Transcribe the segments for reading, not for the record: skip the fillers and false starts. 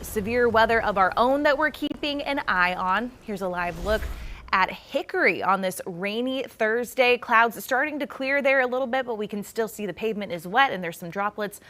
severe weather of our own that we're keeping an eye on. Here's a live look at Hickory on this rainy Thursday. Clouds starting to clear there a little bit, but we can still see the pavement is wet and there's some droplets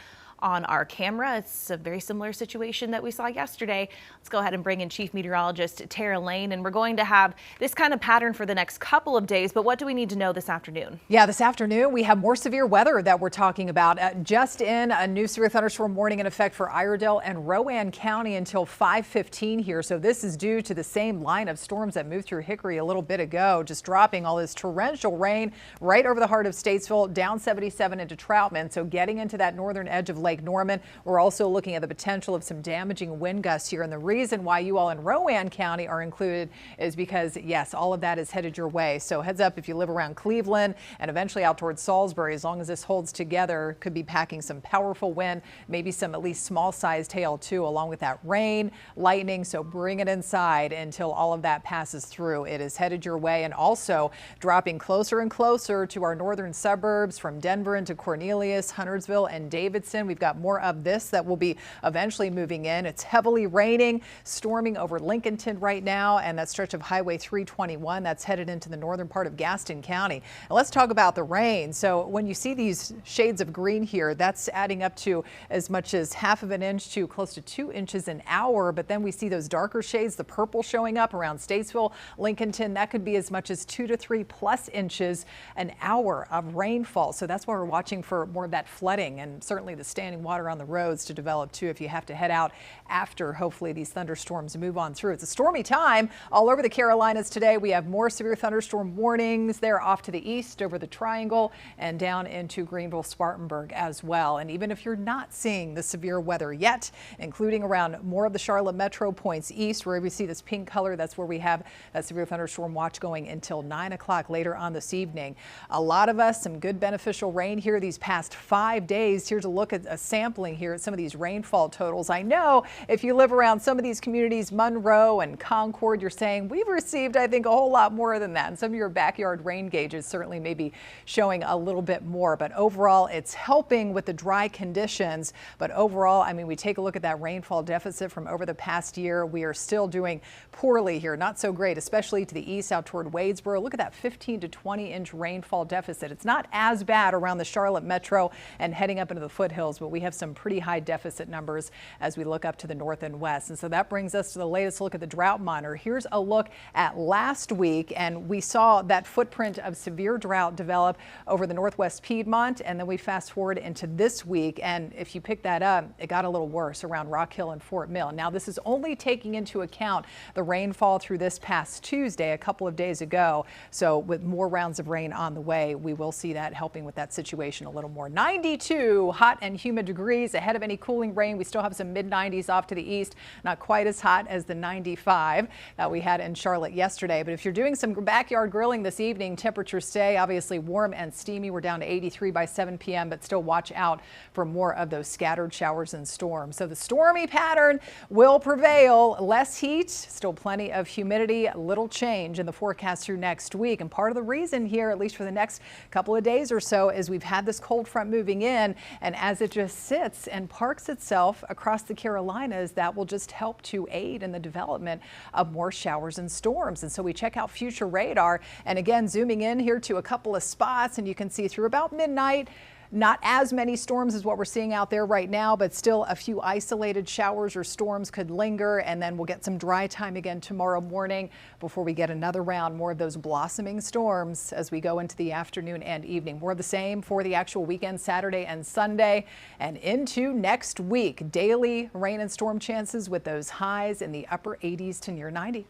on our camera. It's a very similar situation that we saw yesterday. Let's go ahead and bring in Chief Meteorologist Tara Lane, and we're going to have this kind of pattern for the next couple of days. But what do we need to know this afternoon? Yeah, this afternoon we have more severe weather that we're talking about. Just in, a new severe thunderstorm warning in effect for Iredell and Rowan County until 5:15 here. So this is due to the same line of storms that moved through Hickory a little bit ago, just dropping all this torrential rain right over the heart of Statesville, down 77 into Troutman. So getting into that northern edge of Lake Norman. We're also looking at the potential of some damaging wind gusts here. And the reason why you all in Rowan County are included is because, yes, all of that is headed your way. So heads up if you live around Cleveland and eventually out towards Salisbury. As long as this holds together, could be packing some powerful wind, maybe some at least small sized hail too, along with that rain, lightning. So bring it inside until all of that passes through. It is headed your way and also dropping closer and closer to our northern suburbs from Denver into Cornelius, Huntersville and Davidson. We've got more of this that will be eventually moving in. It's heavily raining, storming over Lincolnton right now, and that stretch of Highway 321 that's headed into the northern part of Gaston County. And let's talk about the rain. So when you see these shades of green here, that's adding up to as much as half of an inch to close to 2 inches an hour. But then we see those darker shades, the purple showing up around Statesville, Lincolnton. That could be as much as 2 to 3 plus inches an hour of rainfall. So that's why we're watching for more of that flooding and certainly the standing water on the roads to develop too if you have to head out after hopefully these thunderstorms move on through. It's a stormy time all over the Carolinas today. We have more severe thunderstorm warnings there off to the east over the Triangle and down into Greenville, Spartanburg as well. And even if you're not seeing the severe weather yet, including around more of the Charlotte metro points east where we see this pink color, that's where we have that severe thunderstorm watch going until 9 o'clock later on this evening. A lot of us, some good beneficial rain here these past 5 days. Here's a look at a sampling here at some of these rainfall totals. I know if you live around some of these communities, Monroe and Concord, you're saying we've received, I think, a whole lot more than that. And some of your backyard rain gauges certainly may be showing a little bit more. But overall, it's helping with the dry conditions. But overall, I mean, we take a look at that rainfall deficit from over the past year. We are still doing poorly here. Not so great, especially to the east out toward Wadesboro. Look at that 15 to 20 inch rainfall deficit. It's not as bad around the Charlotte metro and heading up into the foothills, but we have some pretty high deficit numbers as we look up to the north and west. And so that brings us to the latest look at the drought monitor. Here's a look at last week, and we saw that footprint of severe drought develop over the northwest Piedmont, and then we fast forward into this week, and if you pick that up, it got a little worse around Rock Hill and Fort Mill. Now this is only taking into account the rainfall through this past Tuesday a couple of days ago. So with more rounds of rain on the way, we will see that helping with that situation a little more. 92 hot and humid degrees ahead of any cooling rain. We still have some mid-90s off to the east, not quite as hot as the 95 that we had in Charlotte yesterday. But if you're doing some backyard grilling this evening, temperatures stay obviously warm and steamy. We're down to 83 by 7 p.m., but still watch out for more of those scattered showers and storms. So the stormy pattern will prevail. Less heat, still plenty of humidity, little change in the forecast through next week. And part of the reason here, at least for the next couple of days or so, is we've had this cold front moving in, and as it just sits and parks itself across the Carolinas, that will just help to aid in the development of more showers and storms. And so we check out future radar, and again, zooming in here to a couple of spots, and you can see through about midnight, not as many storms as what we're seeing out there right now, but still a few isolated showers or storms could linger, and then we'll get some dry time again tomorrow morning before we get another round, more of those blossoming storms as we go into the afternoon and evening. More of the same for the actual weekend, Saturday and Sunday, and into next week. Daily rain and storm chances with those highs in the upper 80s to near 90.